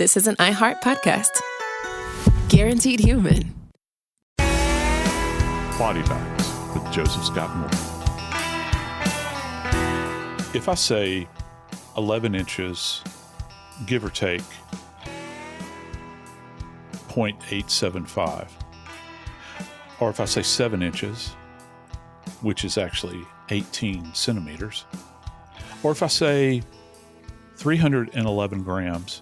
this is an iHeart podcast. Guaranteed human. Body Bags with Joseph Scott Morgan. If I say 11 inches, give or take 0.875, or if I say 7 inches, which is actually 18 centimeters, or if I say 311 grams,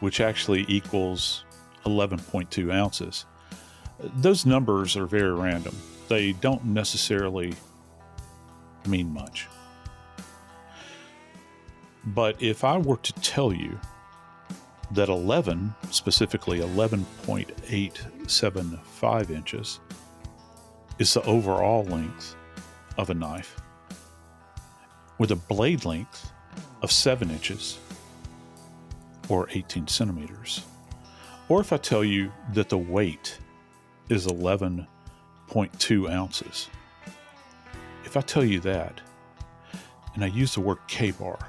which actually equals 11.2 ounces, those numbers are very random. They don't necessarily mean much. But if I were to tell you that 11, specifically 11.875 inches, is the overall length of a knife, with a blade length of 7 inches or 18 centimeters, or if I tell you that the weight is 11.2 ounces, if I tell you that, and I use the word K-bar,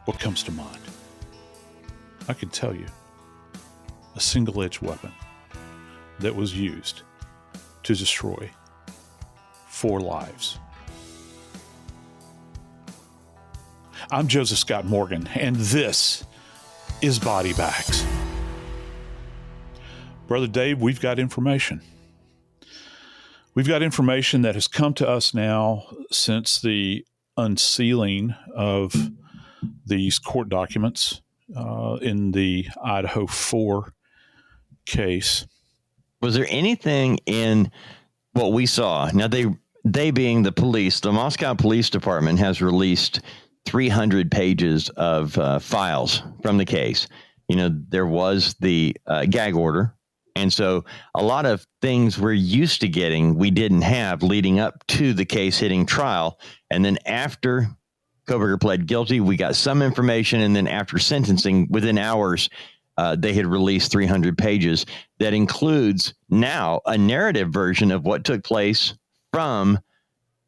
what comes to mind? I can tell you, a single-edged weapon that was used to destroy 4 lives. I'm Joseph Scott Morgan, and this is Body Bags. Brother Dave, we've got information. We've got information that has come to us now since the unsealing of these court documents in the Idaho 4 case. Was there anything in what we saw? Now, they being the police, the Moscow Police Department has released 300 pages of files from the case. You know, there was the gag order. And so a lot of things we're used to getting, we didn't have leading up to the case hitting trial. And then after Kohberger pled guilty, we got some information. And then after sentencing, within hours, they had released 300 pages that includes now a narrative version of what took place from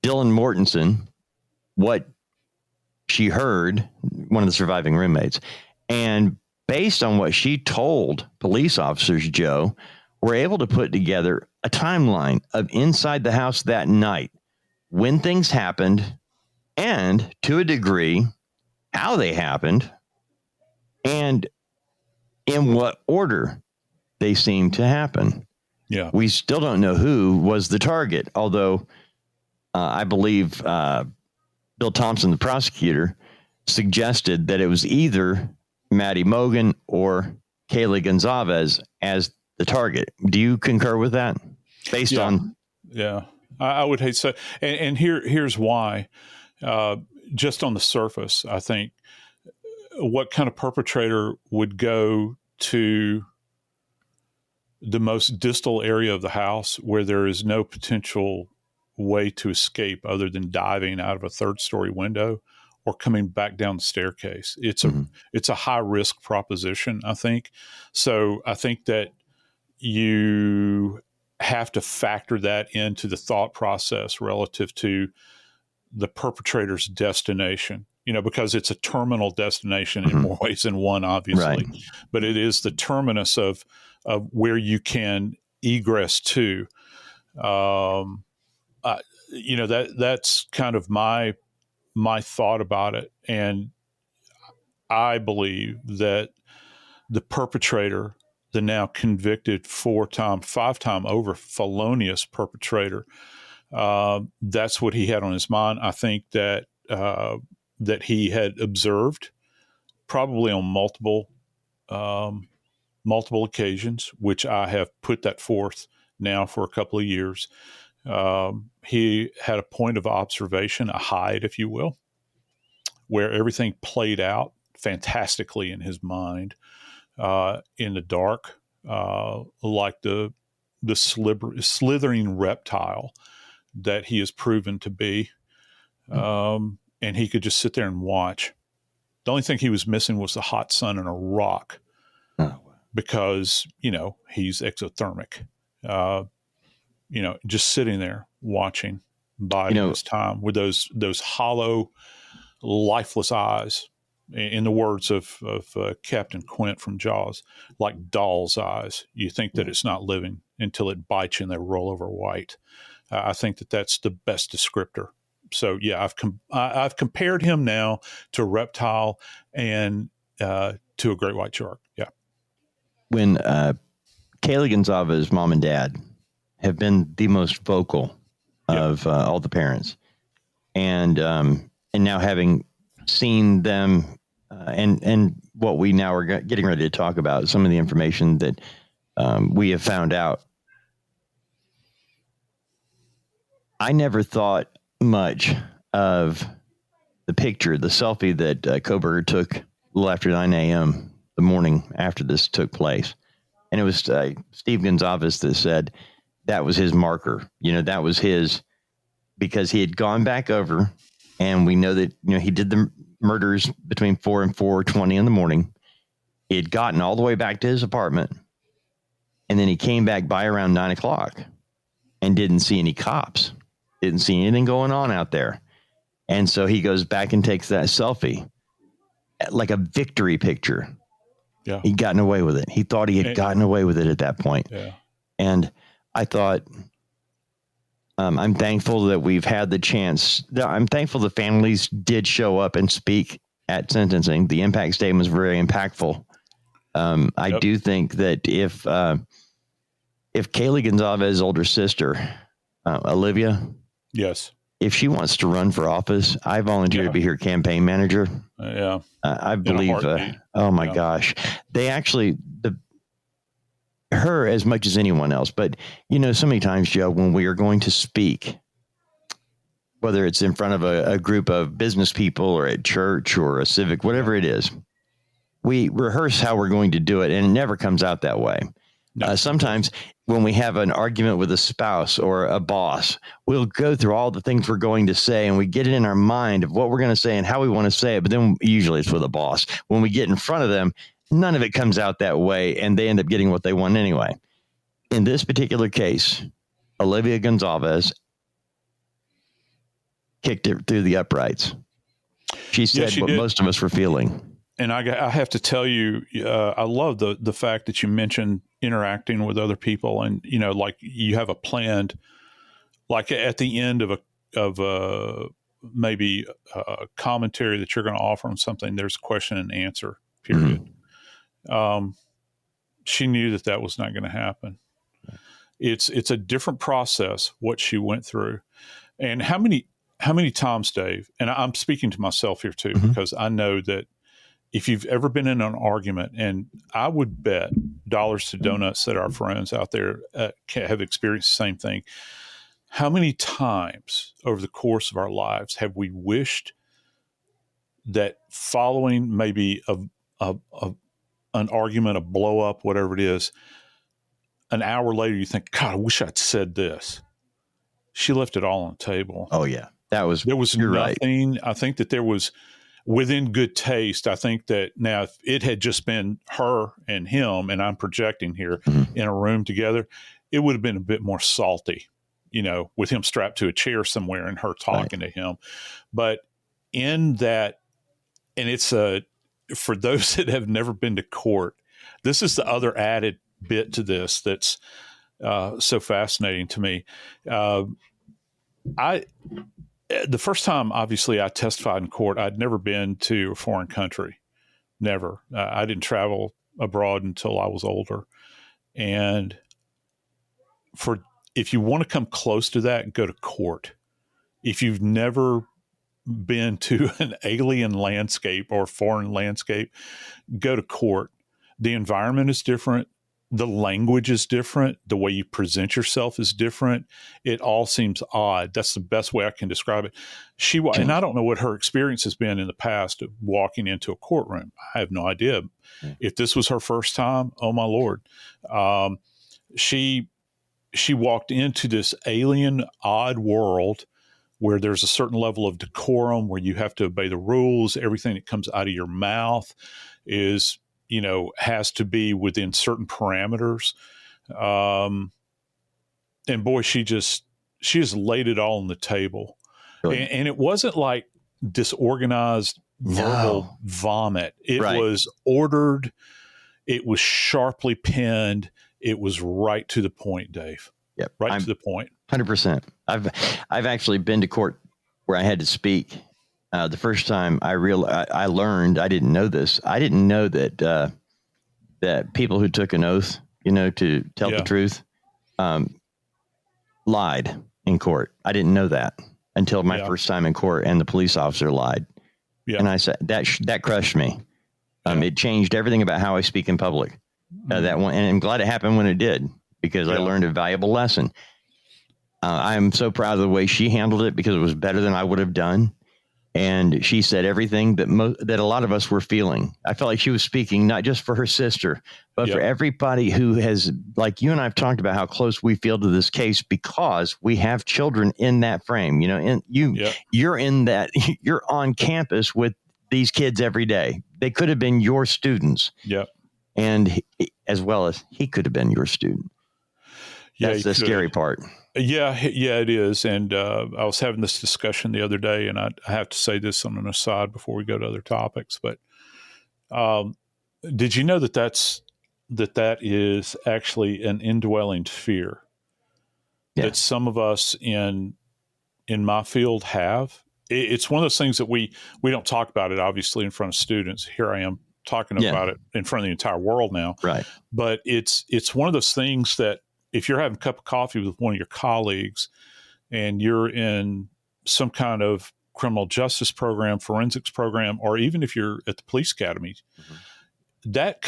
Dylan Mortensen, what she heard, one of the surviving roommates. And based on what she told police officers, Joe, we're able to put together a timeline of inside the house that night, when things happened, and to a degree, how they happened, and in what order they seemed to happen. Yeah. We still don't know who was the target, although I believe Bill Thompson, the prosecutor, suggested that it was either Maddie Mogen or Kaylee Goncalves as the target. Do you concur with that? Based on... Yeah, I would hate so. And here's why. Just on the surface, I think what kind of perpetrator would go to the most distal area of the house where there is no potential way to escape other than diving out of a 3rd-story window or coming back down the staircase? It's a high risk proposition, I think. So I think that you have to factor that into the thought process relative to the perpetrator's destination, because it's a terminal destination in more ways than one, obviously, Right. But it is the terminus of where you can egress to. That's kind of my thought about it. And I believe that the perpetrator, the now convicted 5-time over felonious perpetrator, that's what he had on his mind. I think that he had observed, probably on multiple occasions, which I have put that forth now for a couple of years. He had a point of observation, a hide, if you will, where everything played out fantastically in his mind, in the dark, like the slithering reptile that he has proven to be. And he could just sit there and watch. The only thing he was missing was the hot sun and a rock, because, he's exothermic. Just sitting there watching, biding his time with those hollow, lifeless eyes. In the words of Captain Quint from Jaws, like doll's eyes. You think that it's not living until it bites you and they roll over white. I think that that's the best descriptor. So yeah, I've compared him now to a reptile and to a great white shark. Yeah. When Kaylee Goncalves' mom and dad have been the most vocal of all the parents, and now having seen them and what we now are getting ready to talk about, some of the information that we have found out. I never thought much of the picture, the selfie that Kohberger took a little after 9 a.m. the morning after this took place. And it was Steve Goncalves that said that was his marker. That was his, because he had gone back over, and we know that, he did the murders between 4 and 4:20 in the morning. He had gotten all the way back to his apartment, and then he came back by around 9 o'clock and didn't see any cops, didn't see anything going on out there. And so he goes back and takes that selfie, like a victory picture. Yeah. He'd gotten away with it. He thought he had gotten away with it at that point. Yeah. And I thought, I'm thankful that we've had the chance. I'm thankful the families did show up and speak at sentencing. The impact statement was very impactful. I do think that if Kaylee Goncalves' older sister, Alivea, yes, if she wants to run for office, I volunteer to be her campaign manager. I believe. Oh my gosh, they actually her as much as anyone else. But so many times, Joe, when we are going to speak, whether it's in front of a group of business people or at church or a civic, whatever it is, we rehearse how we're going to do it, and it never comes out that way. No. Sometimes when we have an argument with a spouse or a boss, we'll go through all the things we're going to say, and we get it in our mind of what we're going to say and how we want to say it. But then usually it's with a boss. When we get in front of them, none of it comes out that way, and they end up getting what they want anyway. In this particular case, Alivea Goncalves kicked it through the uprights. She said what most of us were feeling. And I have to tell you, I love the fact that you mentioned interacting with other people, and like you have a planned, like at the end of maybe a commentary that you're going to offer on something. There's a question and answer period. Mm-hmm. She knew that was not going to happen. It's a different process what she went through, and how many times, Dave? And I'm speaking to myself here too, mm-hmm. because I know that. If you've ever been in an argument, and I would bet dollars to donuts that our friends out there have experienced the same thing, how many times over the course of our lives have we wished that following maybe an argument, a blow up, whatever it is, an hour later you think, God, I wish I'd said this. She left it all on the table. Oh yeah, there was nothing. Right. I think that there was. Within good taste, I think that now if it had just been her and him, and I'm projecting here, mm-hmm. in a room together, it would have been a bit more salty, with him strapped to a chair somewhere and her talking to him. But in that, and it's for those that have never been to court, this is the other added bit to this that's so fascinating to me. The first time, obviously, I testified in court, I'd never been to a foreign country. Never. I didn't travel abroad until I was older. And if you want to come close to that, go to court. If you've never been to an alien landscape or foreign landscape, go to court. The environment is different. The language is different. The way you present yourself is different. It all seems odd. That's the best way I can describe it. And I don't know what her experience has been in the past of walking into a courtroom. I have no idea. If this was her first time, oh my Lord. She walked into this alien, odd world where there's a certain level of decorum, where you have to obey the rules. Everything that comes out of your mouth is has to be within certain parameters. And boy, she just laid it all on the table. Really? And it wasn't like disorganized verbal vomit. It Right. was ordered. It was sharply penned. It was right to the point, Dave. Yep. Right to the point. 100%. I've actually been to court where I had to speak. The first time I learned, I didn't know this. I didn't know that that people who took an oath, to tell the truth, lied in court. I didn't know that until my first time in court, and the police officer lied. Yeah. And I said that crushed me. It changed everything about how I speak in public. That one, and I'm glad it happened when it did, because I learned a valuable lesson. I'm so proud of the way she handled it, because it was better than I would have done. And she said everything that a lot of us were feeling. I felt like she was speaking not just for her sister, but for everybody who has, like you and I have talked about how close we feel to this case, because we have children in that frame. You're in that. You're on campus with these kids every day. They could have been your students. Yep. And as well as he could have been your student. That's the scary part. Yeah, it is. And I was having this discussion the other day, and I have to say this on an aside before we go to other topics. But did you know that is actually an indwelling fear that some of us in my field have? It's one of those things that we don't talk about it, obviously, in front of students. Here I am talking about it in front of the entire world now. Right. But it's one of those things that, if you're having a cup of coffee with one of your colleagues and you're in some kind of criminal justice program, forensics program, or even if you're at the police academy, that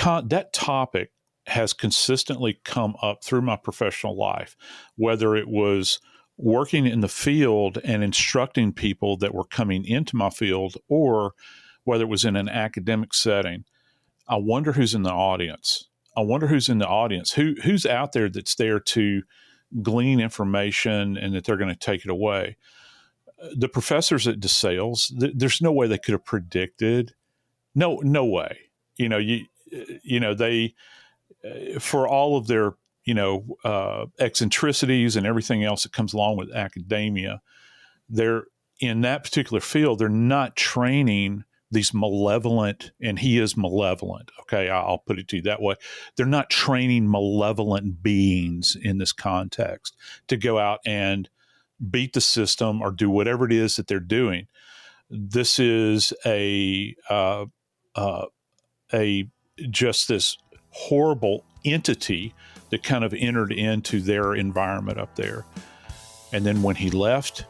topic has consistently come up through my professional life, whether it was working in the field and instructing people that were coming into my field, or whether it was in an academic setting. I wonder who's in the audience. Who's out there that's there to glean information and that they're going to take it away. The professors at DeSales, there's no way they could have predicted. No way. They, for all of their, eccentricities and everything else that comes along with academia, they're in that particular field. They're not training these malevolent, and he is malevolent. Okay. I'll put it to you that way. They're not training malevolent beings in this context to go out and beat the system or do whatever it is that they're doing. This is just this horrible entity that kind of entered into their environment up there. And then when he left,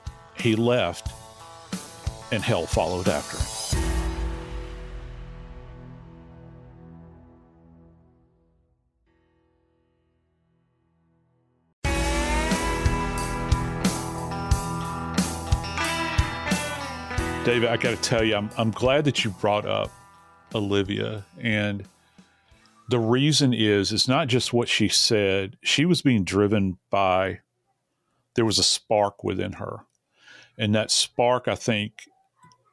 and hell followed after him. David, I got to tell you, I'm glad that you brought up Alivea. And the reason is not just what she said. She was being driven by, there was a spark within her. And that spark, I think,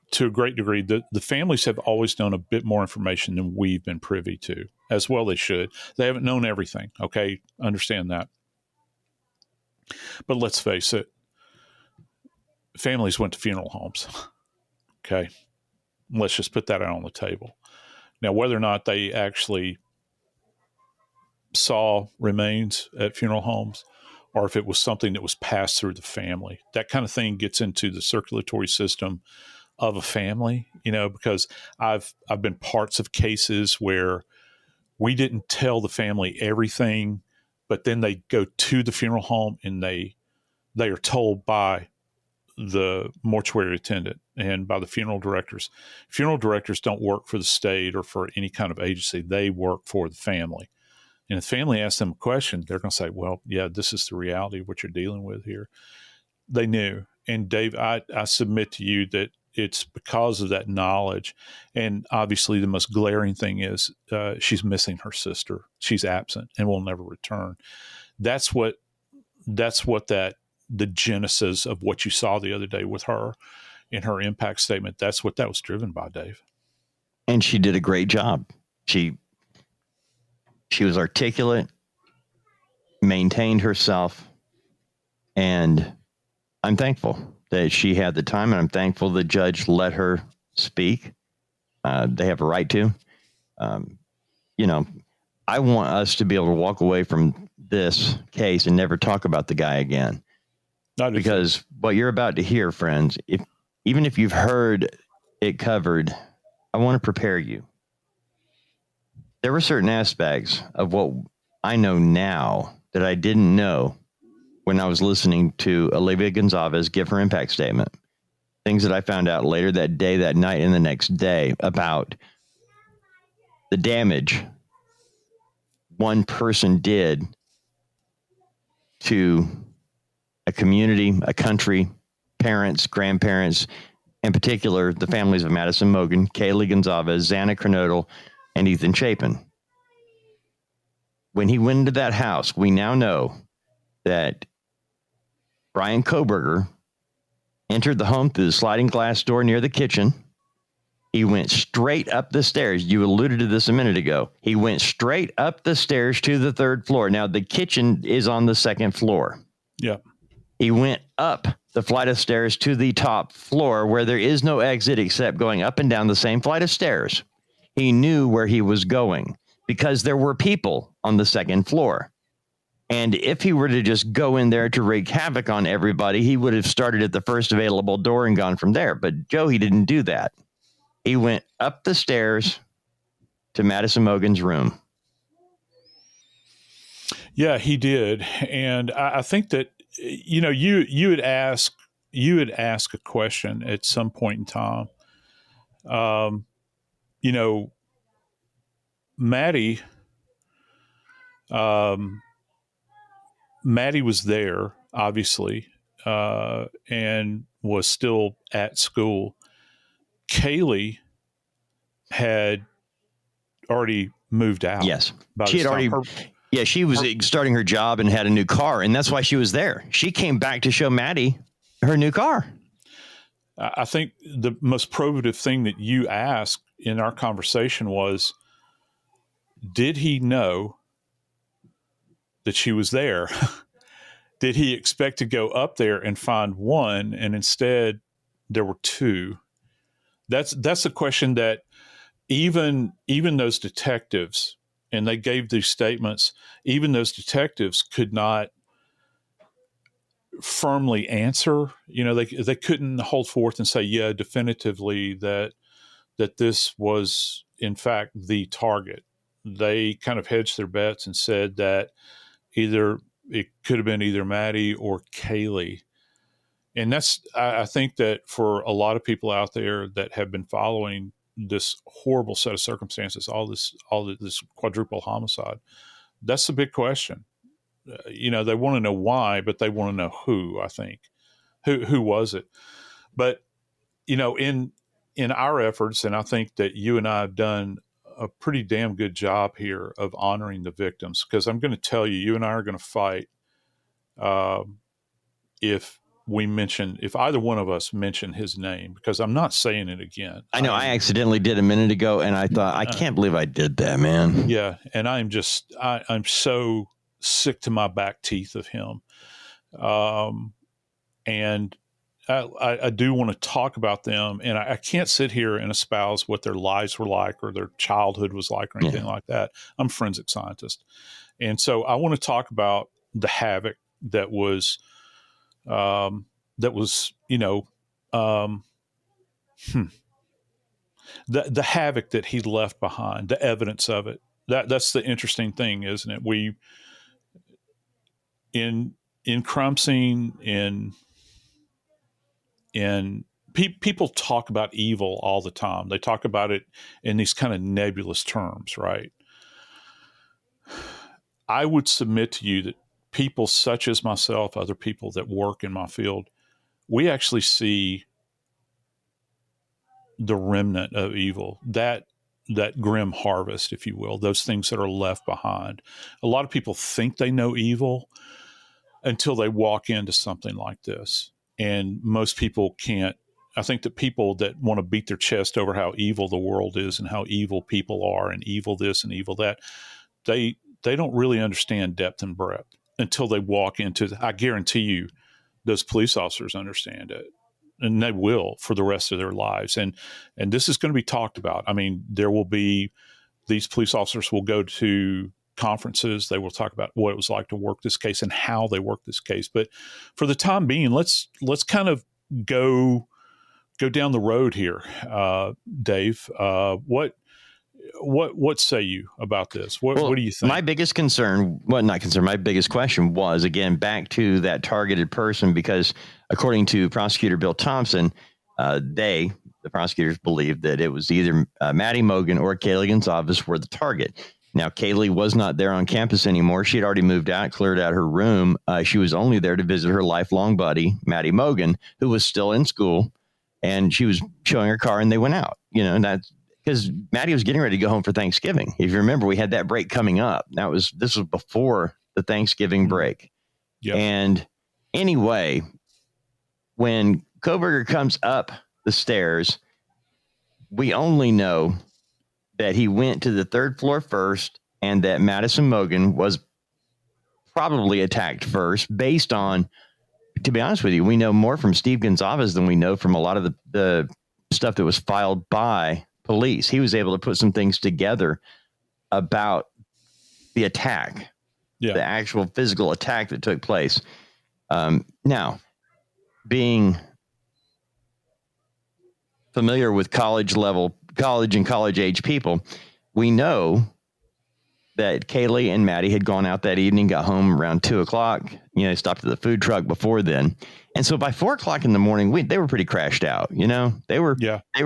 to a great degree, the families have always known a bit more information than we've been privy to, as well they should. They haven't known everything, okay? Understand that. But let's face it, families went to funeral homes. Okay, let's just put that out on the table. Now, whether or not they actually saw remains at funeral homes, or if it was something that was passed through the family, that kind of thing gets into the circulatory system of a family, because I've been parts of cases where we didn't tell the family everything, but then they go to the funeral home and they are told by the mortuary attendant and by the funeral directors. Funeral directors don't work for the state or for any kind of agency. They work for the family. And if the family asks them a question, they're going to say, well, yeah, this is the reality of what you're dealing with here. They knew. And Dave, I submit to you that it's because of that knowledge. And obviously the most glaring thing is she's missing her sister. She's absent and will never return. That's what the genesis of what you saw the other day with her in her impact statement. That's what that was driven by, Dave. And she did a great job. She was articulate, maintained herself, and I'm thankful that she had the time, and I'm thankful the judge let her speak. They have a right to. You know, I want us to be able to walk away from this case and never talk about the guy again. Because what you're about to hear, friends, even if you've heard it covered, I want to prepare you. There were certain aspects of what I know now that I didn't know when I was listening to Alivea Goncalves give her impact statement. Things that I found out later that day, that night, and the next day about the damage one person did to a community, a country, parents, grandparents, in particular, the families of Madison Mogen, Kaylee Goncalves, Xana Kerodle, and Ethan Chapin. When he went into that house, we now know that Bryan Kohberger entered the home through the sliding glass door near the kitchen. He went straight up the stairs. You alluded to this a minute ago. He went straight up the stairs to the third floor. Now, the kitchen is on the second floor. Yeah. He went up the flight of stairs to the top floor where there is no exit except going up and down the same flight of stairs. He knew where he was going because there were people on the second floor. And if he were to just go in there to wreak havoc on everybody, he would have started at the first available door and gone from there. But Joe, he didn't do that. He went up the stairs to Madison Mogen's room. Yeah, he did. And I think that, you know, you had asked a question at some point in time. You know, Maddie was there, obviously, and was still at school. Kaylee had already moved out. Yes. She had already... Yeah, she was starting her job and had a new car, and that's why she was there. She came back to show Maddie her new car. I think the most probative thing that you asked in our conversation was, did he know that she was there? Did he expect to go up there and find one, and instead there were two? That's a question that even those detectives, and they gave these statements, even those detectives could not firmly answer. You know, they couldn't hold forth and say, yeah, definitively that this was in fact the target. They kind of hedged their bets and said that it could have been either Maddie or Kaylee. And I think that for a lot of people out there that have been following this horrible set of circumstances, all this quadruple homicide, that's the big question. You know, they want to know why, but they want to know who. I think who was it? But you know, in our efforts, and I think that you and I have done a pretty damn good job here of honoring the victims. Because I'm going to tell you, you and I are going to fight if either one of us mention his name, because I'm not saying it again. I know I accidentally did a minute ago, and I thought, I can't believe I did that, man. Yeah. And I'm so sick to my back teeth of him. And I do want to talk about them, and I can't sit here and espouse what their lives were like or their childhood was like or anything like that. I'm a forensic scientist. And so I want to talk about the havoc that was, you know, the havoc that he left behind, the evidence of it. That's the interesting thing, isn't it? We, in crime scene, people talk about evil all the time. They talk about it in these kind of nebulous terms, right? I would submit to you that people such as myself, other people that work in my field, we actually see the remnant of evil, that grim harvest, if you will, those things that are left behind. A lot of people think they know evil until they walk into something like this. And most people can't. I think that people that want to beat their chest over how evil the world is and how evil people are and evil this and evil that, they don't really understand depth and breadth until they walk into I guarantee you those police officers understand it. and they will for the rest of their lives. And this is going to be talked about. I mean, there will be, these police officers will go to conferences. They will talk about what it was like to work this case and how they work this case. But for the time being, let's kind of go down the road here. Dave, what say you about this? What do you think? My biggest concern, my biggest question was, again, back to that targeted person, because according to prosecutor Bill Thompson, the prosecutors believed that it was either Maddie Mogen or Kaylee Goncalves were the target. Now, Kaylee was not there on campus anymore. She had already moved out, cleared out her room. She was only there to visit her lifelong buddy, Maddie Mogen, who was still in school, and she was showing her car, and they went out. And that's because Maddie was getting ready to go home for Thanksgiving. If you remember, we had that break coming up. This was before the Thanksgiving break. Yep. And anyway, when Kohberger comes up the stairs, we only know that he went to the third floor first and that Madison Mogen was probably attacked first, based on, to be honest with you, we know more from Steve Goncalves than we know from a lot of the stuff that was filed by police. He was able to put some things together about the attack, the actual physical attack that took place. Now, being familiar with college and college age people, we know that Kaylee and Maddie had gone out that evening, got home around 2:00, stopped at the food truck before then. And so by 4:00 in the morning, they were pretty crashed out. They were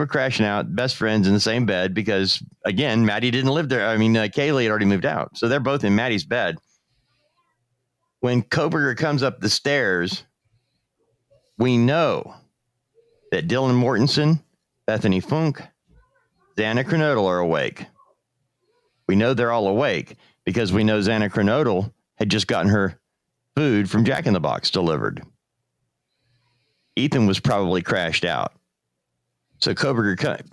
crashing out, best friends in the same bed, because again, Maddie didn't live there. Kaylee had already moved out. So they're both in Maddie's bed. When Kohberger comes up the stairs, we know that Dylan Mortensen, Bethany Funk, Xana Kerodle are awake. We know they're all awake because we know Xana Kerodle had just gotten her food from Jack in the Box delivered. Ethan was probably crashed out. So BK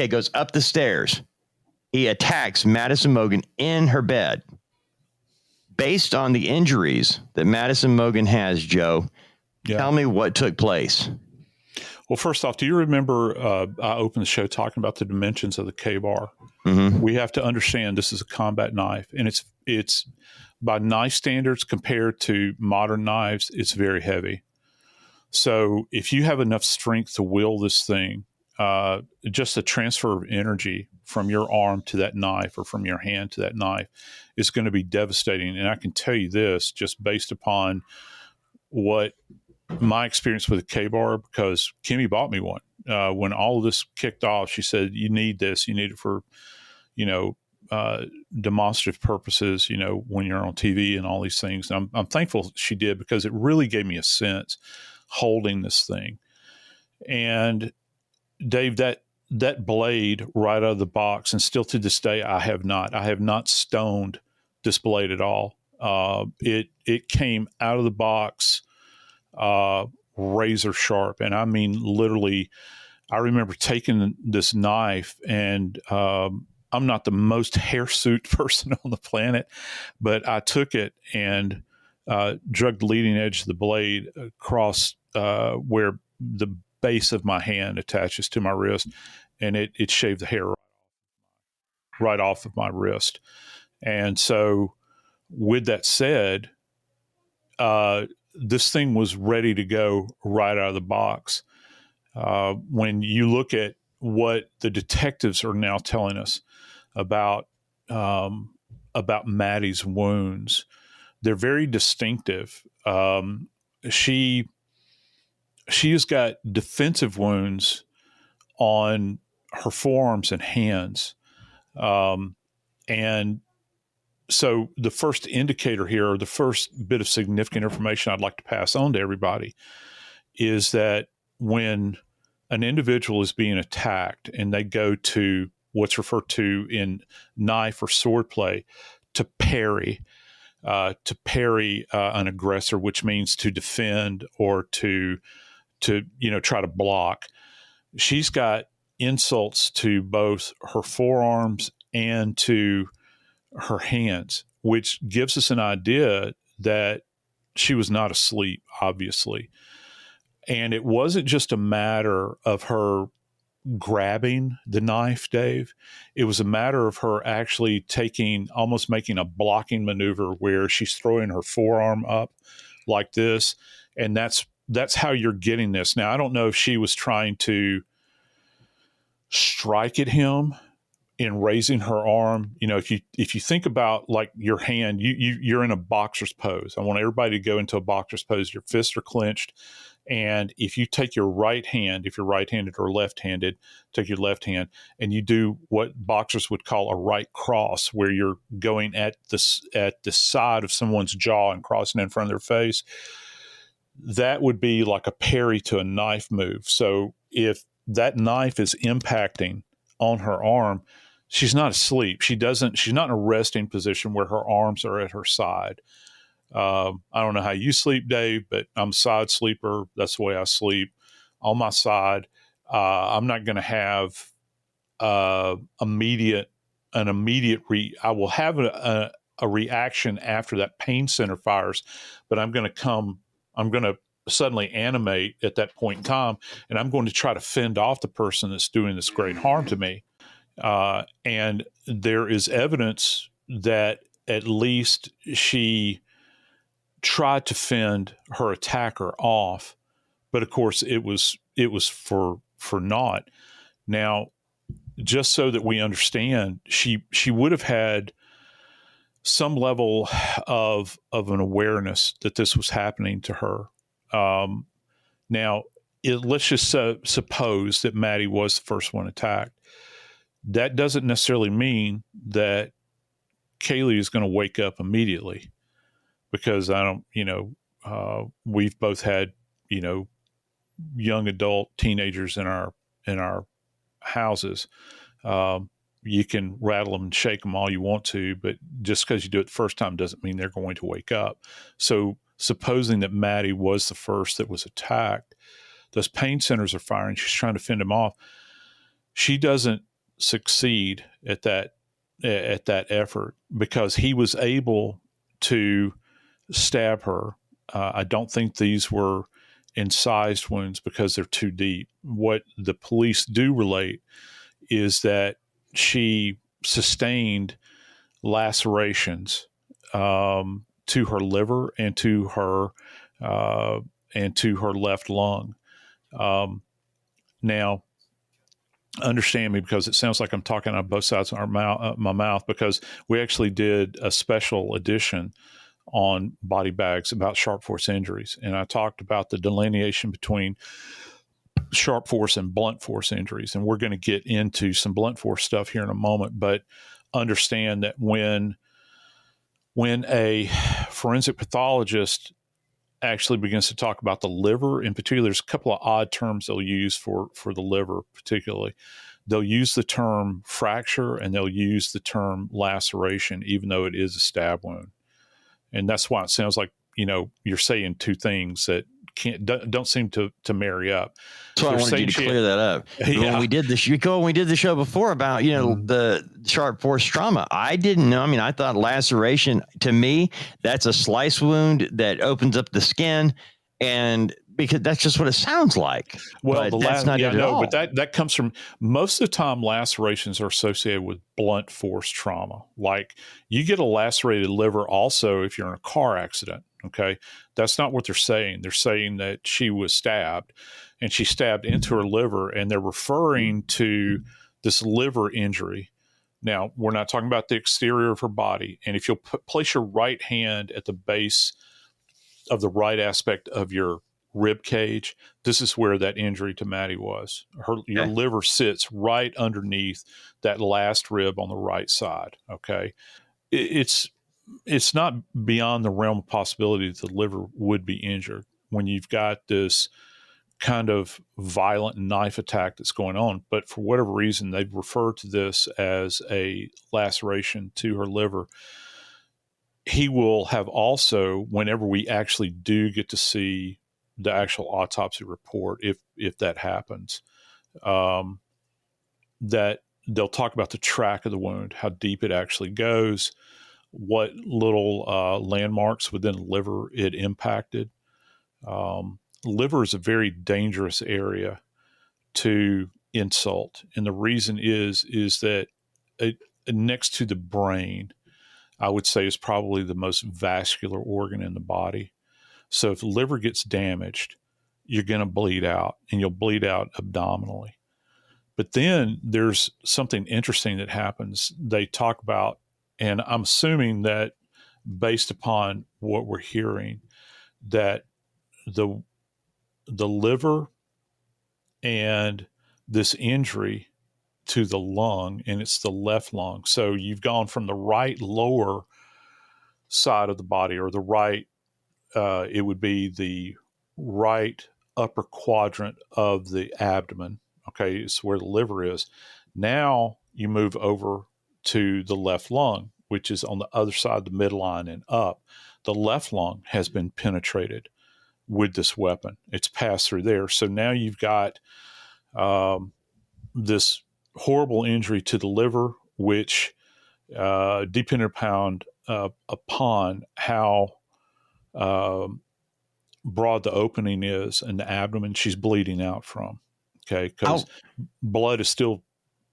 goes up the stairs. He attacks Madison Mogen in her bed. Based on the injuries that Madison Mogen has, Joe, tell me what took place. Well, first off, do you remember I opened the show talking about the dimensions of the K-bar? Mm-hmm. We have to understand this is a combat knife, and it's by knife standards compared to modern knives, it's very heavy. So if you have enough strength to wield this thing, just the transfer of energy from your arm to that knife or from your hand to that knife is going to be devastating. And I can tell you this, just based upon what my experience with a K-bar, because Kimmy bought me one. When all of this kicked off, she said, you need this. You need it for, demonstrative purposes, when you're on TV and all these things. And I'm thankful she did, because it really gave me a sense holding this thing. And Dave, that blade right out of the box, and still to this day, I have not stoned this blade at all. It came out of the box, razor sharp. And I mean, literally, I remember taking this knife, and I'm not the most hirsute person on the planet, but I took it and drug the leading edge of the blade across where the base of my hand attaches to my wrist, and it shaved the hair right off of my wrist. And so with that said, this thing was ready to go right out of the box. When you look at what the detectives are now telling us about Maddie's wounds, they're very distinctive. She has got defensive wounds on her forearms and hands. And so the first indicator here, or the first bit of significant information I'd like to pass on to everybody, is that when an individual is being attacked and they go to what's referred to in knife or sword play to parry an aggressor, which means to defend or to try to block. She's got insults to both her forearms and to her hands, which gives us an idea that she was not asleep, obviously. And it wasn't just a matter of her grabbing the knife, Dave. It was a matter of her actually almost making a blocking maneuver where she's throwing her forearm up like this. And that's how you're getting this. Now, I don't know if she was trying to strike at him in raising her arm. If you think about like your hand, you're in a boxer's pose. I want everybody to go into a boxer's pose. Your fists are clenched. And if you take your right hand, if you're right-handed or left-handed, take your left hand and you do what boxers would call a right cross, where you're going at the side of someone's jaw and crossing in front of their face, that would be like a parry to a knife move. So if that knife is impacting on her arm, she's not asleep. She's not in a resting position where her arms are at her side. I don't know how you sleep, Dave, but I'm a side sleeper. That's the way I sleep, on my side. I'm not going to have I will have a reaction after that pain center fires, but I'm going to suddenly animate at that point in time, and I'm going to try to fend off the person that's doing this great harm to me. And there is evidence that at least she tried to fend her attacker off, but of course it was for naught. Now, just so that we understand, she would have had some level of an awareness that this was happening to her. Now, let's just suppose that Maddie was the first one attacked. That doesn't necessarily mean that Kaylee is going to wake up immediately, because we've both had, young adult teenagers in our houses. You can rattle them and shake them all you want to, but just because you do it the first time doesn't mean they're going to wake up. So supposing that Maddie was the first that was attacked, those pain centers are firing. She's trying to fend them off. She doesn't succeed at that effort, because he was able to stab her. I don't think these were incised wounds because they're too deep. What the police do relate is that she sustained lacerations to her liver and to her left lung. Now, understand me, because it sounds like I'm talking on both sides of my mouth, because we actually did a special edition on body bags about sharp force injuries. And I talked about the delineation between sharp force and blunt force injuries. And we're going to get into some blunt force stuff here in a moment, but understand that when a forensic pathologist actually begins to talk about the liver in particular, there's a couple of odd terms they'll use for the liver particularly. They'll use the term fracture and they'll use the term laceration, even though it is a stab wound. And that's why it sounds like, you're saying two things that don't seem to marry up. So I wanted you to clear that up. Yeah. When we did this, when we did the show before about, the sharp force trauma, I didn't know. I mean, I thought laceration, to me, that's a slice wound that opens up the skin, and because that's just what it sounds like. Well, but that's not it at all. But that comes from, most of the time, lacerations are associated with blunt force trauma. Like, you get a lacerated liver also if you're in a car accident. Okay. That's not what they're saying. They're saying that she was stabbed, and she stabbed into her liver, and they're referring to this liver injury. Now, we're not talking about the exterior of her body. And if you'll place your right hand at the base of the right aspect of your rib cage, this is where that injury to Maddie was. Your liver sits right underneath that last rib on the right side. Okay. It's not beyond the realm of possibility that the liver would be injured when you've got this kind of violent knife attack that's going on. But for whatever reason, they've referred to this as a laceration to her liver. He will have also, whenever we actually do get to see the actual autopsy report, if that happens, that they'll talk about the track of the wound, how deep it actually goes, what little landmarks within the liver it impacted. liver is a very dangerous area to insult. And the reason is that next to the brain, I would say is probably the most vascular organ in the body. So if the liver gets damaged, you're going to bleed out, and you'll bleed out abdominally. But then there's something interesting that happens. They talk about, and I'm assuming that based upon what we're hearing, that the liver and this injury to the lung, and it's the left lung. So you've gone from the right lower side of the body, or the right, it would be the right upper quadrant of the abdomen. Okay, it's where the liver is. Now you move over to the left lung, which is on the other side of the midline and up. The left lung has been penetrated with this weapon. It's passed through there. So now you've got this horrible injury to the liver, which depending upon how broad the opening is in the abdomen, she's bleeding out from. Okay, because blood is still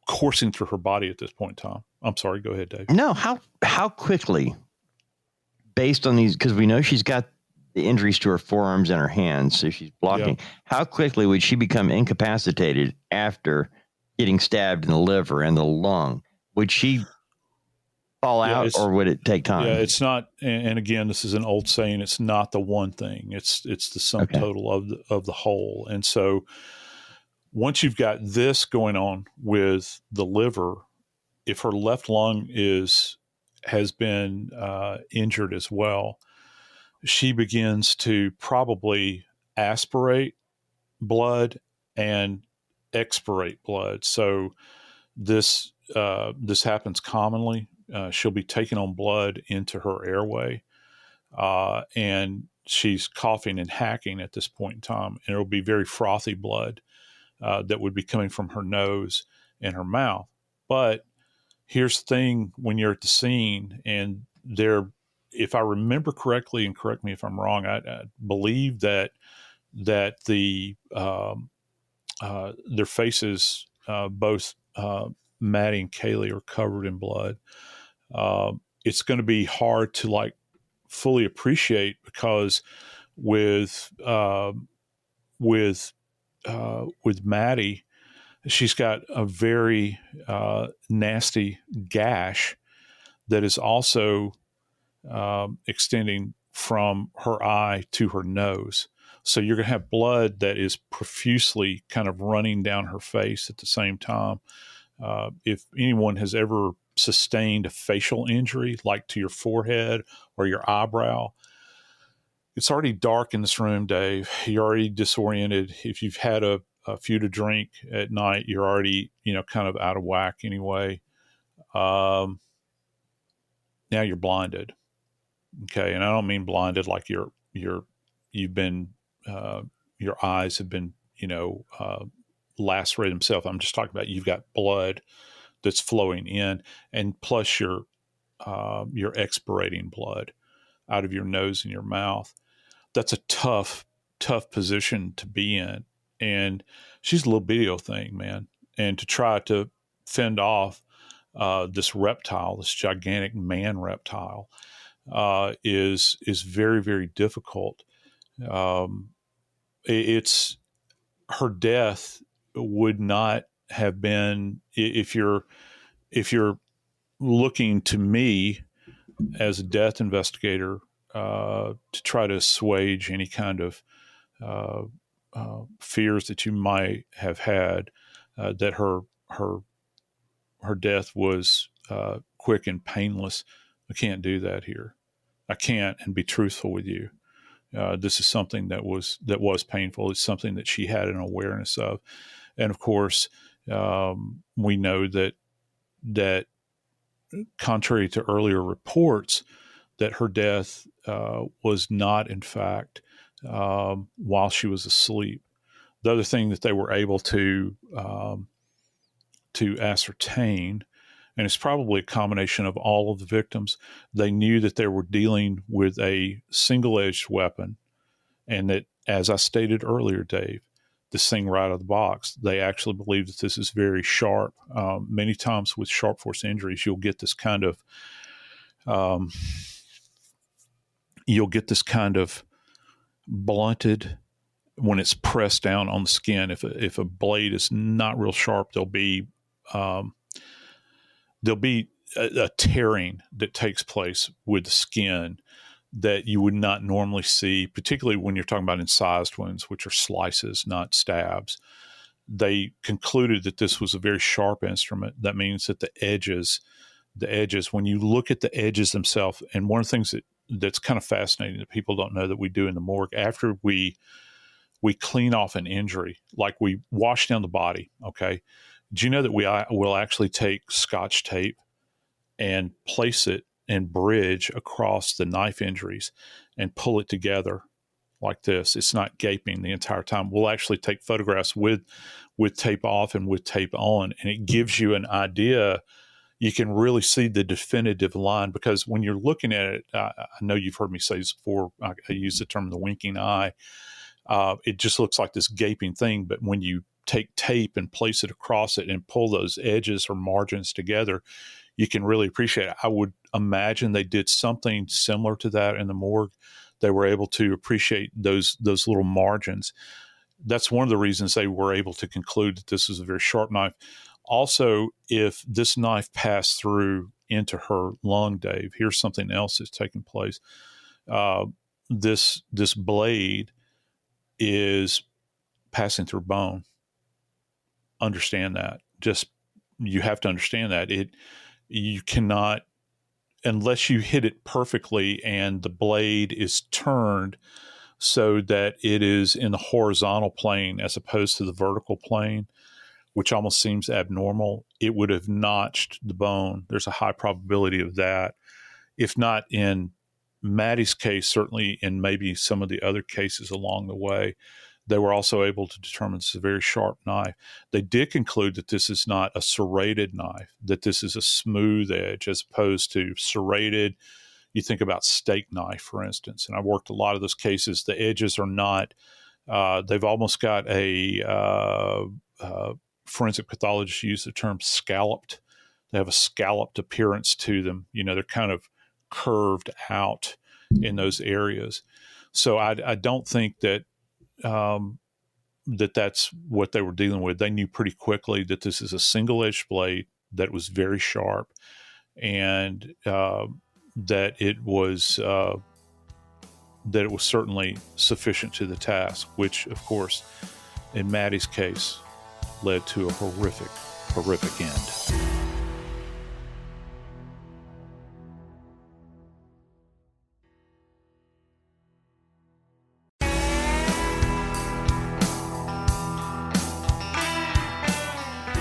coursing through her body at this point in time. I'm sorry, go ahead, Dave. No, how quickly, based on these, because we know she's got the injuries to her forearms and her hands, so she's blocking. Yeah. How quickly would she become incapacitated after getting stabbed in the liver and the lung? Would she fall out, or would it take time? Yeah, it's not. And again, this is an old saying: it's not the one thing; it's the sum total of the whole. And so, once you've got this going on with the liver, if her left lung has been injured as well, she begins to probably aspirate blood and expirate blood. So this happens commonly. She'll be taking on blood into her airway, and she's coughing and hacking at this point in time, and it'll be very frothy blood that would be coming from her nose and her mouth. But here's the thing: when you're at the scene, and if I remember correctly, and correct me if I'm wrong, I believe that the their faces, both Maddie and Kaylee, are covered in blood. It's going to be hard to fully appreciate, because with Maddie, she's got a very nasty gash that is also extending from her eye to her nose. So you're going to have blood that is profusely kind of running down her face at the same time. If anyone has ever sustained a facial injury, like to your forehead or your eyebrow, it's already dark in this room, Dave. You're already disoriented. If you've had a few to drink at night, you're already, kind of out of whack anyway. Now you're blinded. Okay. And I don't mean blinded like you've been, your eyes have been, lacerated themselves. I'm just talking about you've got blood that's flowing in, and plus you're expirating blood out of your nose and your mouth. That's a tough position to be in. And she's a little bitty thing, man. And to try to fend off this reptile, this gigantic man reptile, is very, very difficult. It's her death would not have been, if you're looking to me as a death investigator to try to assuage any kind of fears that you might have had, that her death was quick and painless. I can't do that here. I can't, and be truthful with you. This is something that was painful. It's something that she had an awareness of. And of course, we know that contrary to earlier reports, that her death was not, in fact, while she was asleep. The other thing that they were able to ascertain, and it's probably a combination of all of the victims, they knew that they were dealing with a single-edged weapon And that, as I stated earlier, Dave, this thing right out of the box, they actually believe that this is very sharp. Many times with sharp force injuries, you'll get this kind of blunted when it's pressed down on the skin. If a blade is not real sharp, there'll be a tearing that takes place with the skin that you would not normally see, particularly when you're talking about incised wounds, which are slices, not stabs. They concluded that this was a very sharp instrument. That means that the edges, when you look at the edges themselves, and one of the things that's kind of fascinating that people don't know that we do in the morgue, after we clean off an injury, like we wash down the body, okay? Do you know that will actually take Scotch tape and place it and bridge across the knife injuries and pull it together like this? It's not gaping the entire time. We'll actually take photographs with tape off and with tape on, and it gives you an idea. You can really see the definitive line, because when you're looking at it, I know you've heard me say this before, I use the term the winking eye. It just looks like this gaping thing, but when you take tape and place it across it and pull those edges or margins together, you can really appreciate it. I would imagine they did something similar to that in the morgue. They were able to appreciate those little margins. That's one of the reasons they were able to conclude that this is a very sharp knife. Also, if this knife passed through into her lung, Dave, here's something else that's taking place. This blade is passing through bone. Understand that. You have to understand that. You cannot, unless you hit it perfectly and the blade is turned so that it is in the horizontal plane as opposed to the vertical plane, which almost seems abnormal, it would have notched the bone. There's a high probability of that. If not in Maddie's case, certainly in maybe some of the other cases along the way. They were also able to determine it's a very sharp knife. They did conclude that this is not a serrated knife, that this is a smooth edge as opposed to serrated. You think about steak knife, for instance, and I worked a lot of those cases. The edges are not, they've almost got a, forensic pathologists use the term scalloped. They have a scalloped appearance to them. They're kind of curved out in those areas. So I don't think that, that's what they were dealing with. They knew pretty quickly that this is a single-edged blade that was very sharp, and that it was certainly sufficient to the task, which, of course, in Maddie's case, led to a horrific end.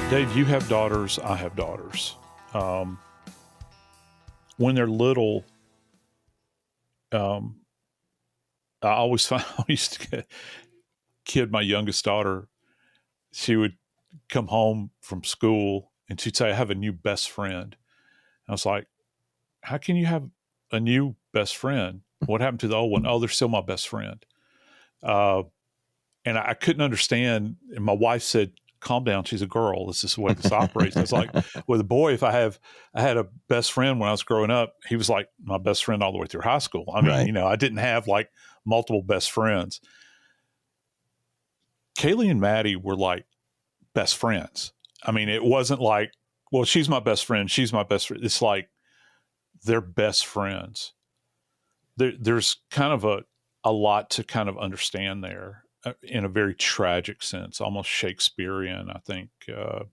Dave, you have daughters. I have daughters. When they're little, I always find I used to kid my youngest daughter. She would come home from school and she'd say, "I have a new best friend." I was like, "How can you have a new best friend? What happened to the old one?" "Oh, they're still my best friend." And I couldn't understand. And my wife said, "Calm down. She's a girl. This is the way this operates." I was like, with a boy, I had a best friend when I was growing up. He was like my best friend all the way through high school. I mean, right. I didn't have like multiple best friends. Kaylee and Maddie were like best friends. I mean, it wasn't like, well, she's my best friend. She's my best friend. It's like they're best friends. There's kind of a lot to kind of understand there. In a very tragic sense, almost Shakespearean, I think. The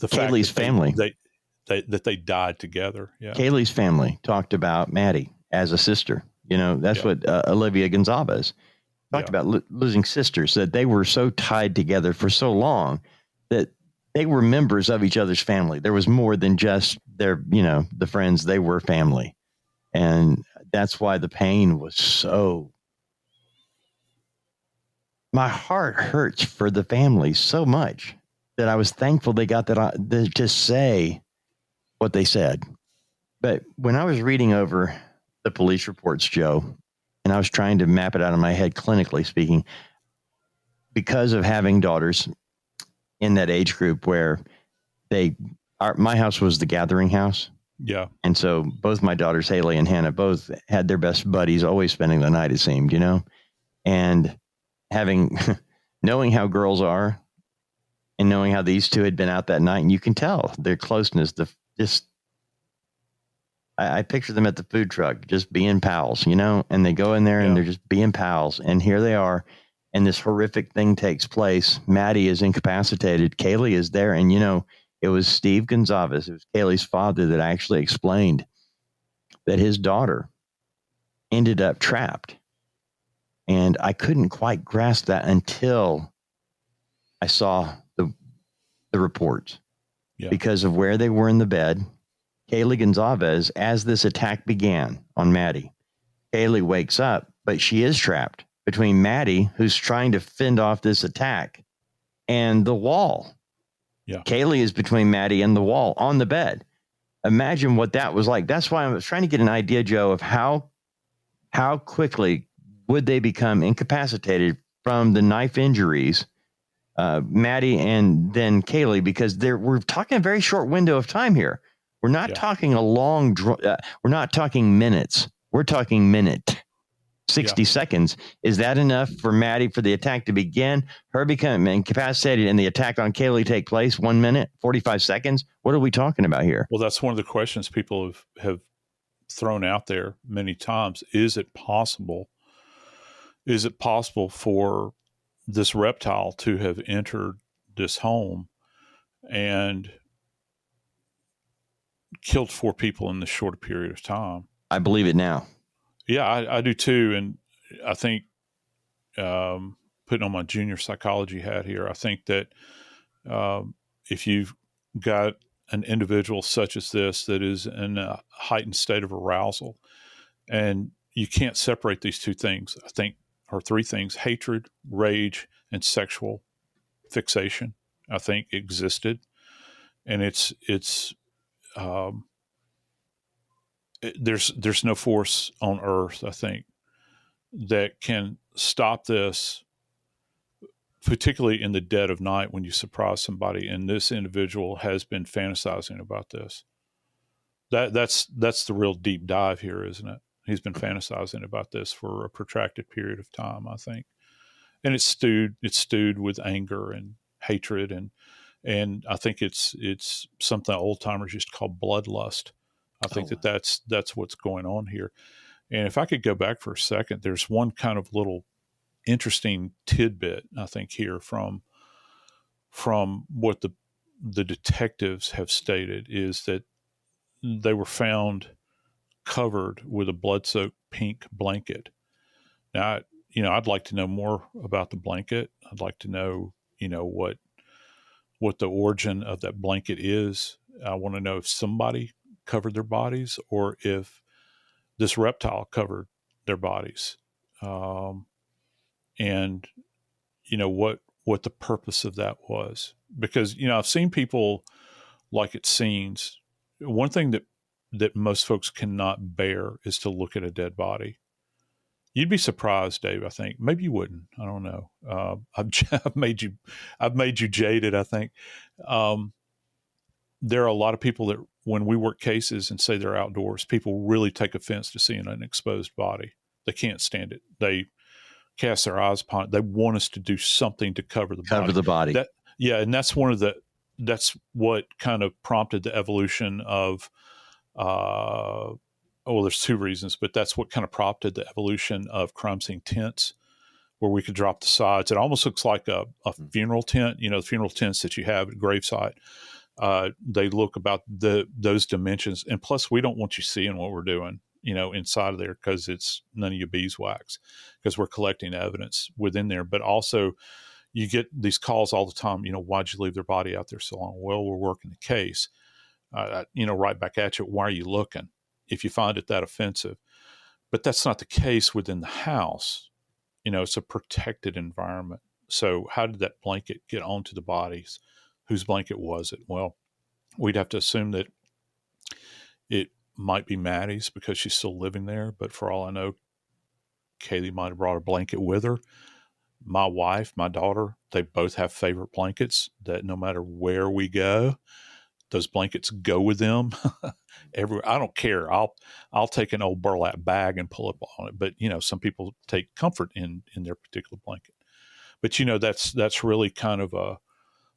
Kaylee's family, that they died together. Yeah. Kaylee's family talked about Maddie as a sister. That's what Alivea Goncalves talked about, losing sisters, that they were so tied together for so long that they were members of each other's family. There was more than just their, the friends. They were family. And that's why the pain was so. My heart hurts for the family so much that I was thankful they got that to say what they said. But when I was reading over the police reports, Joe, and I was trying to map it out in my head, clinically speaking, because of having daughters in that age group where my house was the gathering house. Yeah. And so both my daughters, Haley and Hannah, both had their best buddies always spending the night, it seemed, and knowing how girls are and knowing how these two had been out that night, and you can tell their closeness, I picture them at the food truck, just being pals, and they go in there and they're just being pals. And here they are. And this horrific thing takes place. Maddie is incapacitated. Kaylee is there. And, it was Steve Goncalves, it was Kaylee's father, that actually explained that his daughter ended up trapped. And I couldn't quite grasp that until I saw the reports, because of where they were in the bed. Kaylee Goncalves, as this attack began on Maddie, Kaylee wakes up, but she is trapped between Maddie, who's trying to fend off this attack, and the wall. Yeah. Kaylee is between Maddie and the wall on the bed. Imagine what that was like. That's why I was trying to get an idea, Joe, of how quickly would they become incapacitated from the knife injuries, Maddie and then Kaylee, because we're talking a very short window of time here. We're not talking a long, we're not talking minutes. We're talking minute. 60 seconds. Is that enough for Maddie for the attack to begin? Her become incapacitated and the attack on Kaylee take place 1 minute, 45 seconds? What are we talking about here? Well, that's one of the questions people have thrown out there many times. Is it possible for this reptile to have entered this home and killed 4 people in this short period of time? I believe it now. Yeah, I do too. And I think, putting on my junior psychology hat here, I think that if you've got an individual such as this that is in a heightened state of arousal, and you can't separate these two things, I think, or 3 things: hatred, rage, and sexual fixation, I think, existed. And there's no force on earth, I think, that can stop this, particularly in the dead of night when you surprise somebody. And this individual has been fantasizing about this. That's the real deep dive here, isn't it? He's been fantasizing about this for a protracted period of time, I think. And it's stewed with anger and hatred, and I think it's something old timers used to call bloodlust. I think that's what's going on here. And if I could go back for a second, there's one kind of little interesting tidbit, I think, here from what the detectives have stated, is that they were found covered with a blood-soaked pink blanket. Now, I'd like to know more about the blanket. I'd like to know, what the origin of that blanket is. I want to know if somebody covered their bodies or if this reptile covered their bodies. And what the purpose of that was. Because, I've seen people like at scenes. One thing that most folks cannot bear is to look at a dead body. You'd be surprised, Dave. I think maybe you wouldn't. I don't know. I've made you jaded, I think. There are a lot of people that, when we work cases and say they're outdoors, people really take offense to seeing an exposed body. They can't stand it. They cast their eyes upon it. They want us to do something to cover the body. And that's what kind of prompted the evolution of, there's 2 reasons, but that's what kind of prompted the evolution of crime scene tents, where we could drop the sides. It almost looks like a funeral tent, the funeral tents that you have at gravesite. They look about those dimensions. And plus, we don't want you seeing what we're doing, inside of there, because it's none of your beeswax, because we're collecting evidence within there. But also, you get these calls all the time, why'd you leave their body out there so long? Well, we're working the case. Right back at you. Why are you looking? If you find it that offensive. But that's not the case within the house. It's a protected environment. So how did that blanket get onto the bodies? Whose blanket was it? Well, we'd have to assume that it might be Maddie's because she's still living there. But for all I know, Kaylee might have brought a blanket with her. My wife, my daughter, they both have favorite blankets that no matter where we go, those blankets go with them. Everywhere. I don't care. I'll take an old burlap bag and pull up on it. But some people take comfort in their particular blanket. But that's really kind of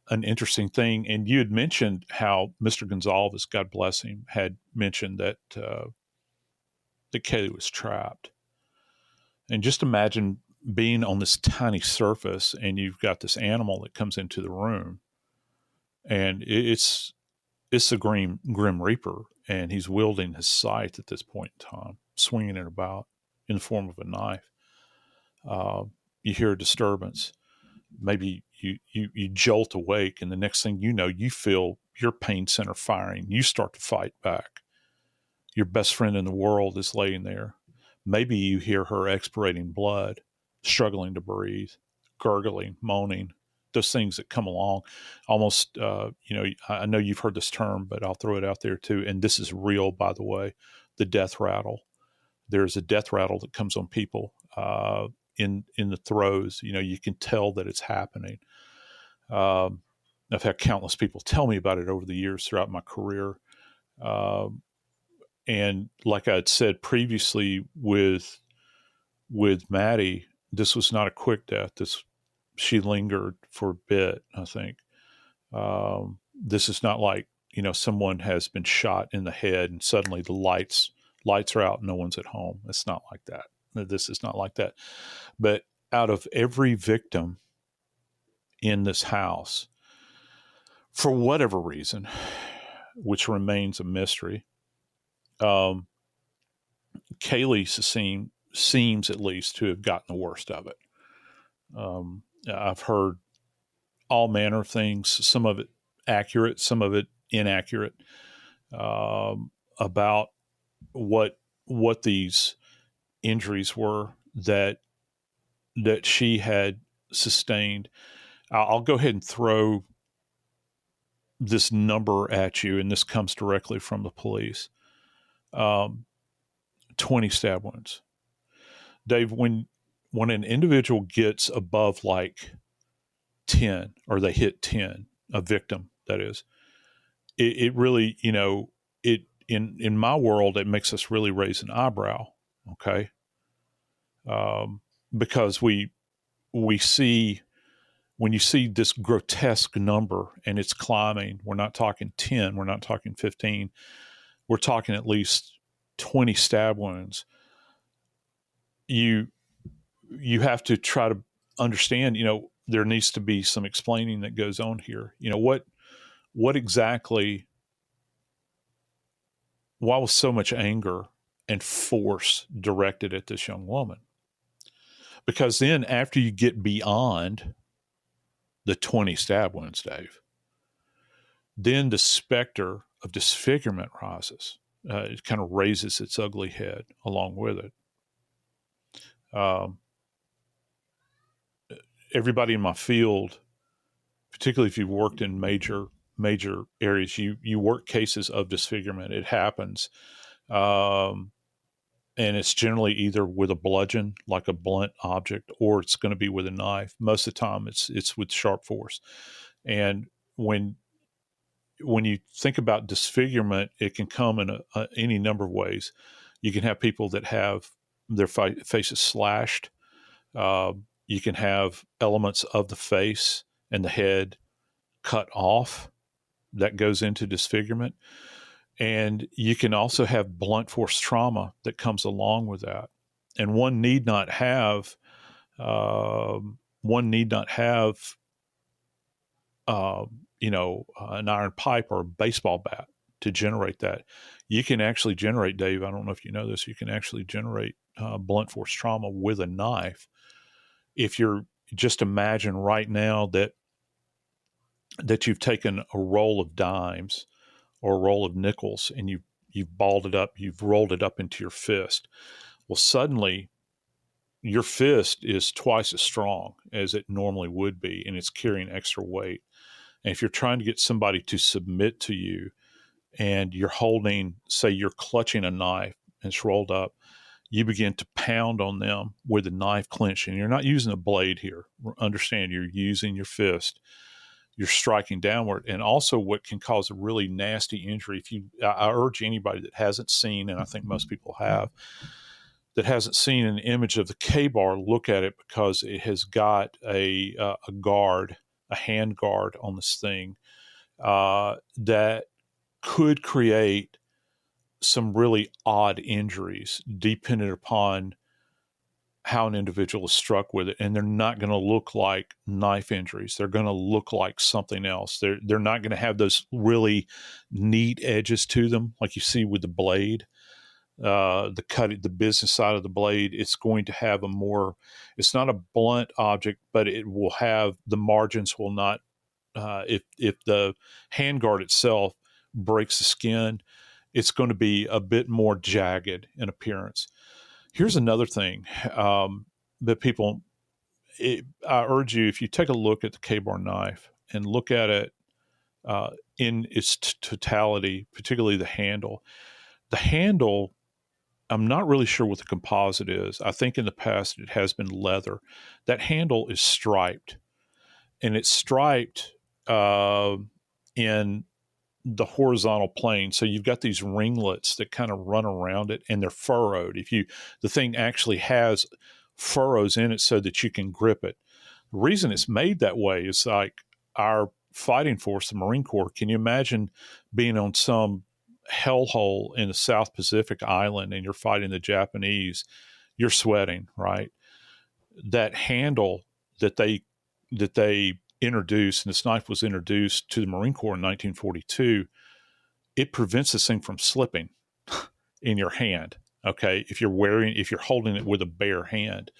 an interesting thing. And you had mentioned how Mr. Goncalves, God bless him, had mentioned that that Kaylee was trapped. And just imagine being on this tiny surface, and you've got this animal that comes into the room, and it's the Grim Reaper, and he's wielding his scythe at this point in time, swinging it about in the form of a knife. You hear a disturbance. Maybe you jolt awake, and the next thing you know, you feel your pain center firing. You start to fight back. Your best friend in the world is laying there. Maybe you hear her expirating blood, struggling to breathe, gurgling, moaning, those things that come along. Almost, I know you've heard this term, but I'll throw it out there too. And this is real, by the way, the death rattle. There's a death rattle that comes on people in the throes. You can tell that it's happening. I've had countless people tell me about it over the years throughout my career. And like I had said previously with Maddie, this was not a quick death. She lingered for a bit, I think. This is not like, someone has been shot in the head and suddenly the lights are out and no one's at home. It's not like that. This is not like that. But out of every victim in this house, for whatever reason, which remains a mystery, Kaylee seems at least to have gotten the worst of it. I've heard all manner of things, some of it accurate, some of it inaccurate, about what these injuries were that she had sustained. I'll go ahead and throw this number at you, and this comes directly from the police. 20 stab wounds. Dave, when an individual gets above like 10, or they hit 10, a victim, that is, it really, it in my world, it makes us really raise an eyebrow. Okay. Because we see, when you see this grotesque number and it's climbing, we're not talking 10, we're not talking 15, we're talking at least 20 stab wounds. You have to try to understand, there needs to be some explaining that goes on here. What exactly, why was so much anger and force directed at this young woman? Because then after you get beyond the 20 stab wounds, Dave, then the specter of disfigurement rises. It kind of raises its ugly head along with it. Everybody in my field, particularly if you've worked in major areas, you work cases of disfigurement. It happens. And it's generally either with a bludgeon, like a blunt object, or it's going to be with a knife. Most of the time it's with sharp force. And when you think about disfigurement, it can come in any number of ways. You can have people that have their faces slashed. You can have elements of the face and the head cut off. That goes into disfigurement. And you can also have blunt force trauma that comes along with that. And one need not have an iron pipe or a baseball bat to generate that. You can actually generate, Dave, I don't know if you know this, you can actually generate blunt force trauma with a knife. If you're, just imagine right now that you've taken a roll of dimes or a roll of nickels and you've balled it up, you've rolled it up into your fist. Well, suddenly your fist is twice as strong as it normally would be, and it's carrying extra weight. And if you're trying to get somebody to submit to you and you're holding, say you're clutching a knife and it's rolled up, you begin to pound on them with a knife clenched. And you're not using a blade here. Understand, you're using your fist. You're striking downward. And also what can cause a really nasty injury, I urge anybody that hasn't seen, and I think most people have, that hasn't seen an image of the K-bar, look at it, because it has got a guard, a hand guard on this thing that could create some really odd injuries depending upon how an individual is struck with it. And they're not going to look like knife injuries. They're going to look like something else. They're not going to have those really neat edges to them like you see with the blade. The business side of the blade, it's going to have it's not a blunt object, but it will have, the margins will not, if the handguard itself breaks the skin, it's going to be a bit more jagged in appearance. Here's another thing that I urge you, if you take a look at the K-bar knife and look at it in its totality, particularly the handle, I'm not really sure what the composite is. I think in the past it has been leather. That handle is striped, and it's striped in the horizontal plane. So you've got these ringlets that kind of run around it, and they're furrowed. The thing actually has furrows in it so that you can grip it. The reason it's made that way is like our fighting force, the Marine Corps. Can you imagine being on some hellhole in the South Pacific island and you're fighting the Japanese? You're sweating, right? That handle that they introduced, and this knife was introduced to the Marine Corps in 1942, it prevents this thing from slipping in your hand. Okay, if you're holding it with a bare hand,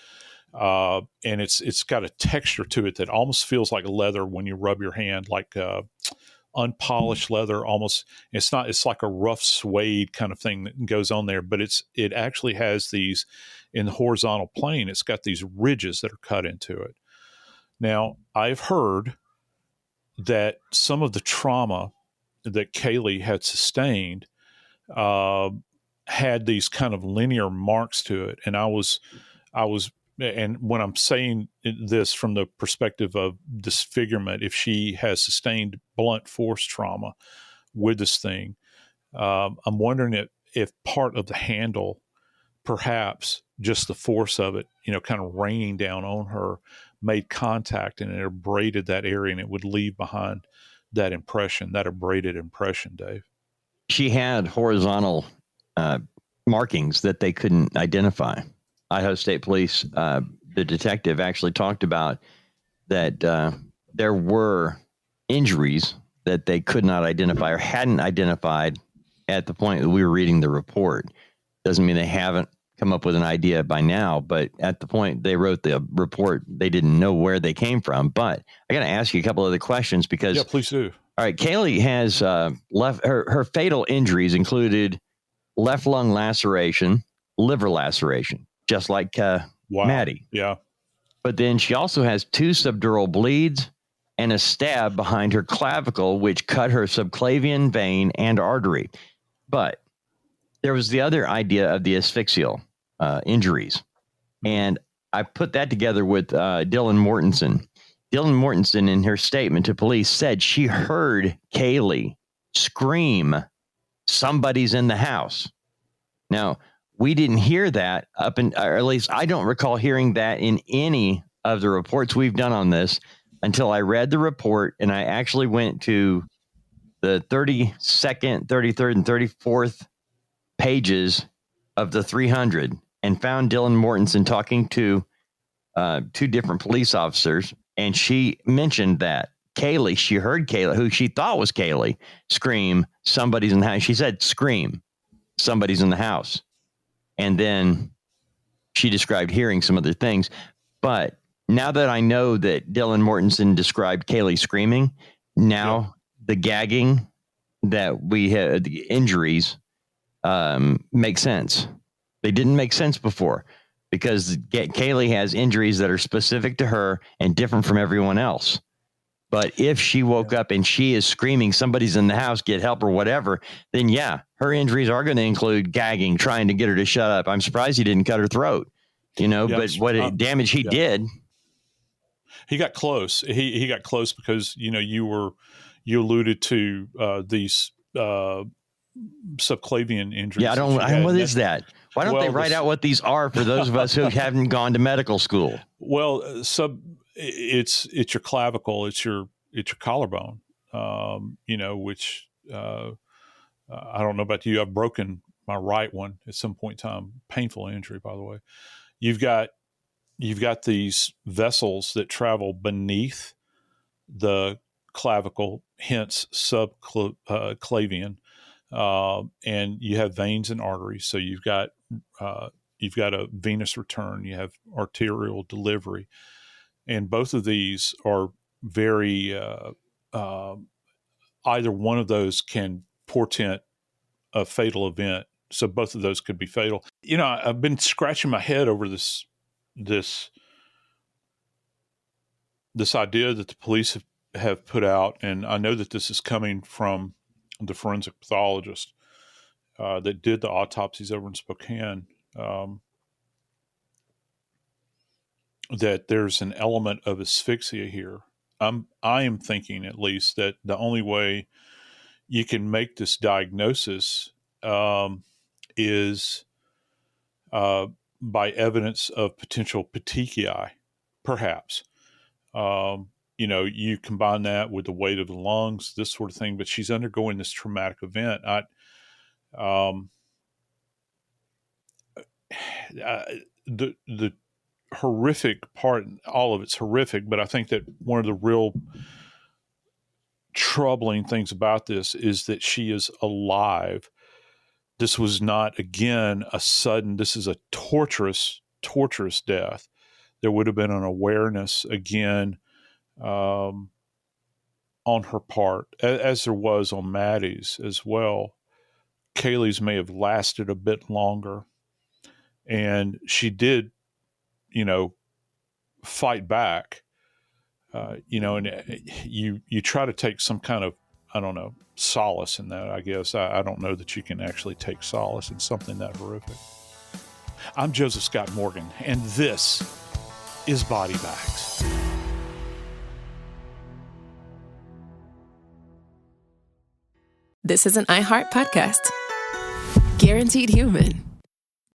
and it's got a texture to it that almost feels like leather when you rub your hand, like unpolished leather almost. It's like a rough suede kind of thing that goes on there, but it actually has these, in the horizontal plane, it's got these ridges that are cut into it. Now, I've heard that some of the trauma that Kaylee had sustained had these kind of linear marks to it. And and when I'm saying this from the perspective of disfigurement, if she has sustained blunt force trauma with this thing, I'm wondering if part of the handle, perhaps just the force of it, kind of raining down on her, made contact and it abraded that area, and it would leave behind that impression, that abraded impression, Dave. She had horizontal markings that they couldn't identify. Idaho State Police, the detective actually talked about that there were injuries that they could not identify or hadn't identified at the point that we were reading the report. Doesn't mean they haven't come up with an idea by now, but at the point they wrote the report, they didn't know where they came from. But I got to ask you a couple other questions because... Yeah, please do. All right, Kaylee has her fatal injuries included left lung laceration, liver laceration, just like Maddie. Yeah. But then she also has 2 subdural bleeds and a stab behind her clavicle, which cut her subclavian vein and artery. But there was the other idea of the asphyxial injuries. And I put that together with Dylan Mortensen. Dylan Mortensen, in her statement to police, said she heard Kaylee scream, "Somebody's in the house." Now, we didn't hear that or at least I don't recall hearing that in any of the reports we've done on this until I read the report, and I actually went to the 32nd, 33rd, and 34th pages of the 300 and found Dylan Mortensen talking to 2 different police officers. And she mentioned that she heard Kaylee, who she thought was Kaylee, scream, "Somebody's in the house." She said, "Scream, somebody's in the house." And then she described hearing some other things. But now that I know that Dylan Mortensen described Kaylee screaming, now the gagging that we had, the injuries, make sense. They didn't make sense before because Kaylee has injuries that are specific to her and different from everyone else. But if she woke up and she is screaming, somebody's in the house, get help or whatever, then yeah, her injuries are going to include gagging, trying to get her to shut up. I'm surprised he didn't cut her throat, but what damage he did. He got close. He got close because, you alluded to these subclavian injuries. Yeah, what is that? Why don't they write out what these are for those of us who haven't gone to medical school? Well, it's your clavicle, it's your collarbone, which I don't know about you. I've broken my right one at some point in time. Painful injury, by the way. You've got these vessels that travel beneath the clavicle, hence subclavian, and you have veins and arteries. So you've got a venous return, you have arterial delivery, and both of these are very either one of those can portend a fatal event. So both of those could be fatal. I've been scratching my head over this idea that the police have put out, and I know that this is coming from the forensic pathologist that did the autopsies over in Spokane, that there's an element of asphyxia here. I am thinking, at least, that the only way you can make this diagnosis is by evidence of potential petechiae, perhaps. You combine that with the weight of the lungs, this sort of thing, but she's undergoing this traumatic event. The horrific part, all of it's horrific, but I think that one of the real troubling things about this is that she is alive. This was not, again, this is a torturous death. There would have been an awareness, again, on her part, as there was on Maddie's as well. Kaylee's may have lasted a bit longer, and she did, fight back, and you try to take some kind of, I don't know, solace in that, I guess. I don't know that you can actually take solace in something that horrific. I'm Joseph Scott Morgan, and this is Body Bags. This is an iHeart podcast. Guaranteed human.